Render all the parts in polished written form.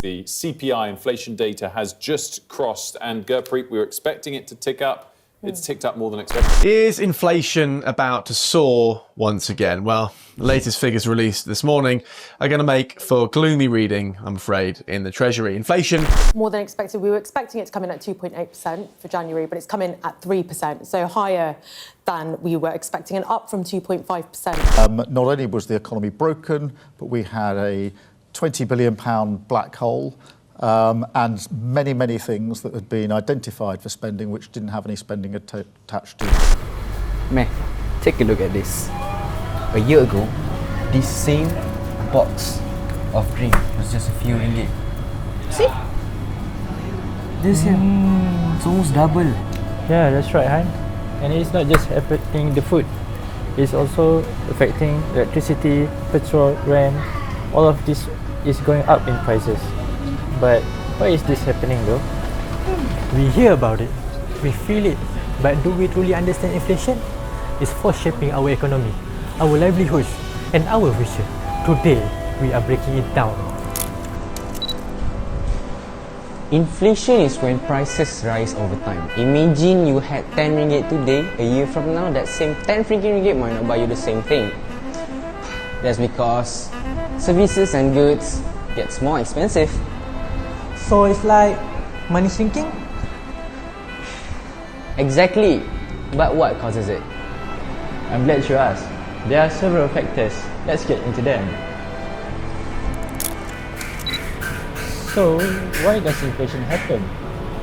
The CPI inflation data has just crossed, and Gurpreet, we were expecting it to tick up. It's ticked up more than expected. Is inflation about to soar once again? Well, the latest figures released this morning are going to make for gloomy reading, I'm afraid, in the Treasury. Inflation... More than expected. We were expecting it to come in at 2.8% for January, but it's come in at 3%, so higher than we were expecting and up from 2.5%. Not only was the economy broken, but we had a £20 billion black hole. And many, many things that had been identified for spending which didn't have any spending attached to it. Man, take a look at this. A year ago, this same box of drink was just a few ringgit. See? This year, it's almost double. Yeah, that's right, Han. And it's not just affecting the food. It's also affecting electricity, petrol, rent. All of this is going up in prices. But why is this happening though? We hear about it, we feel it, but do we truly understand inflation? It's force shaping our economy, our livelihoods, and our future. Today, we are breaking it down. Inflation is when prices rise over time. Imagine you had 10 ringgit today, a year from now, that same 10 freaking ringgit might not buy you the same thing. That's because services and goods gets more expensive. So it's like money shrinking? Exactly. But what causes it? I'm glad you asked. There are several factors. Let's get into them. So, why does inflation happen?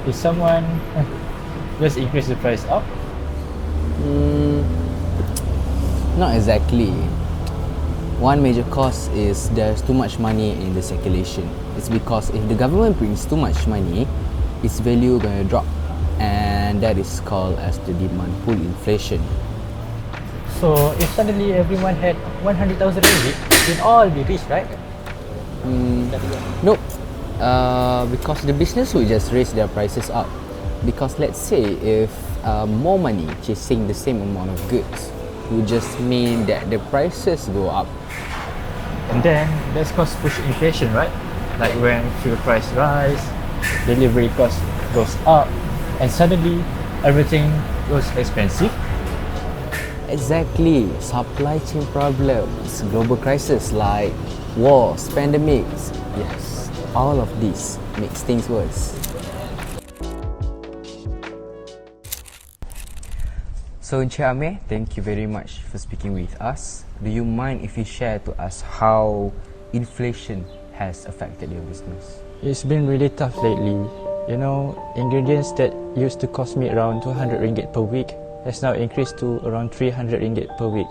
Is someone just increase the price up? Not exactly. One major cause is there's too much money in the circulation. It's because if the government prints too much money, its value gonna drop, and that is called as the demand pull inflation. So if suddenly everyone had 100,000 ringgit, we'd all be rich, right? Nope. Because the business will just raise their prices up. Because let's say if more money chasing the same amount of goods would just mean that the prices go up. And then that's cause push inflation, right? Like when fuel price rise, delivery cost goes up, and suddenly everything goes expensive. Exactly. Supply chain problems, global crisis like wars, pandemics. Yes, all of this makes things worse. So Encik Amir, thank you very much for speaking with us. Do you mind if you share to us how inflation has affected your business? It's been really tough lately. You know, ingredients that used to cost me around 200 ringgit per week has now increased to around 300 ringgit per week.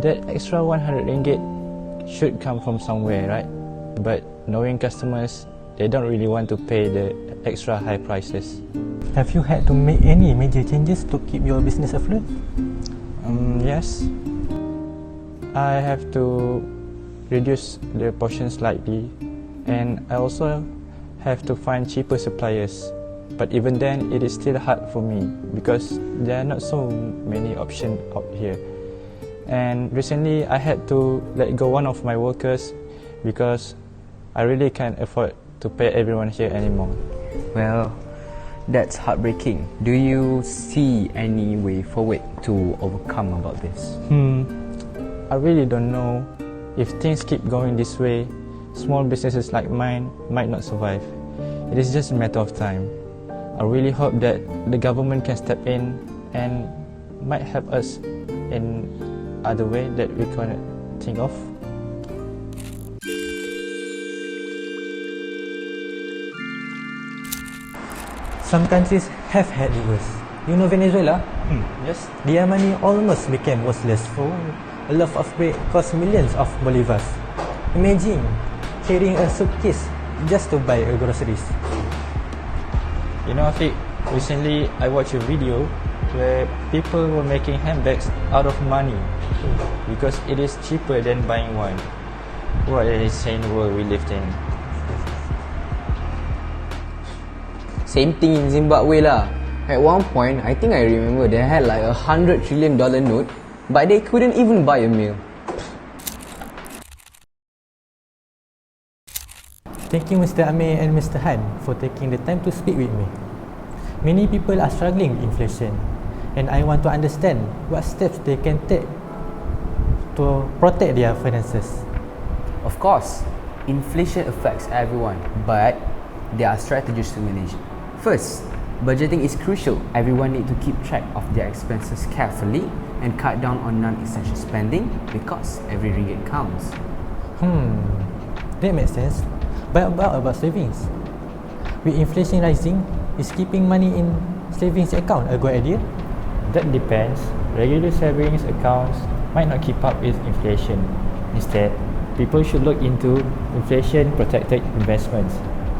That extra 100 ringgit should come from somewhere, right? But knowing customers, they don't really want to pay the extra high prices. Have you had to make any major changes to keep your business afloat? Yes. I have to reduce the portion slightly, and I also have to find cheaper suppliers. But even then, it is still hard for me because there are not so many options out here. And recently, I had to let go one of my workers because I really can't afford to pay everyone here anymore. Well, that's heartbreaking. Do you see any way forward to overcome about this? I really don't know. If things keep going this way, small businesses like mine might not survive. It is just a matter of time. I really hope that the government can step in and might help us in other way that we can't think of. Some countries have had it worse. You know Venezuela? Yes? Their money almost became worthless. A loaf of bread cost millions of bolivars. Imagine carrying a suitcase just to buy groceries. You know, Afiq, recently I watched a video where people were making handbags out of money because it is cheaper than buying one. What an insane world we lived in. Same thing in Zimbabwe lah. At one point, I think I remember they had like $100 trillion note, but they couldn't even buy a meal. Thank you Mr. Amir and Mr. Han for taking the time to speak with me. Many people are struggling with inflation, and I want to understand what steps they can take to protect their finances. Of course, inflation affects everyone, but there are strategies to manage it. First, budgeting is crucial. Everyone needs to keep track of their expenses carefully and cut down on non-essential spending because every ringgit counts. That makes sense. But about savings? With inflation rising, is keeping money in savings account a good idea? That depends. Regular savings accounts might not keep up with inflation. Instead, people should look into inflation-protected investments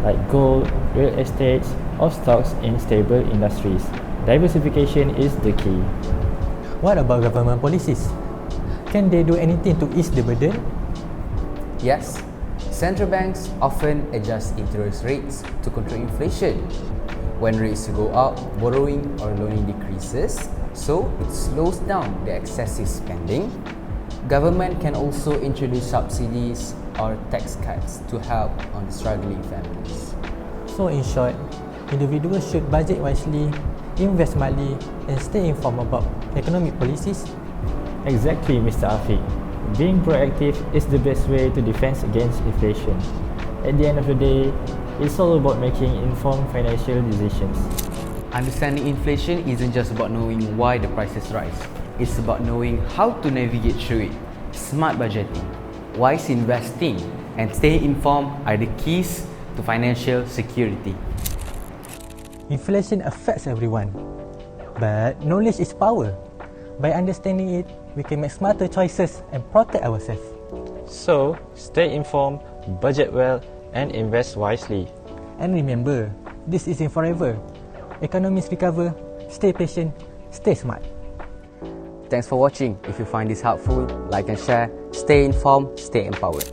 like gold, real estate, or stocks in stable industries. Diversification is the key. What about government policies? Can they do anything to ease the burden? Yes, central banks often adjust interest rates to control inflation. When rates go up, borrowing or loaning decreases, so it slows down the excessive spending. Government can also introduce subsidies or tax cuts to help on struggling families. So in short, individuals should budget wisely, invest smartly, and stay informed about economic policies. Exactly, Mr. Afiq. Being proactive is the best way to defend against inflation. At the end of the day, it's all about making informed financial decisions. Understanding inflation isn't just about knowing why the prices rise. It's about knowing how to navigate through it. Smart budgeting, wise investing, and staying informed are the keys to financial security. Inflation affects everyone, but knowledge is power. By understanding it, we can make smarter choices and protect ourselves. So, stay informed, budget well, and invest wisely. And remember, this isn't forever. Economies recover, stay patient, stay smart. Thanks for watching. If you find this helpful, like and share. Stay informed, stay empowered.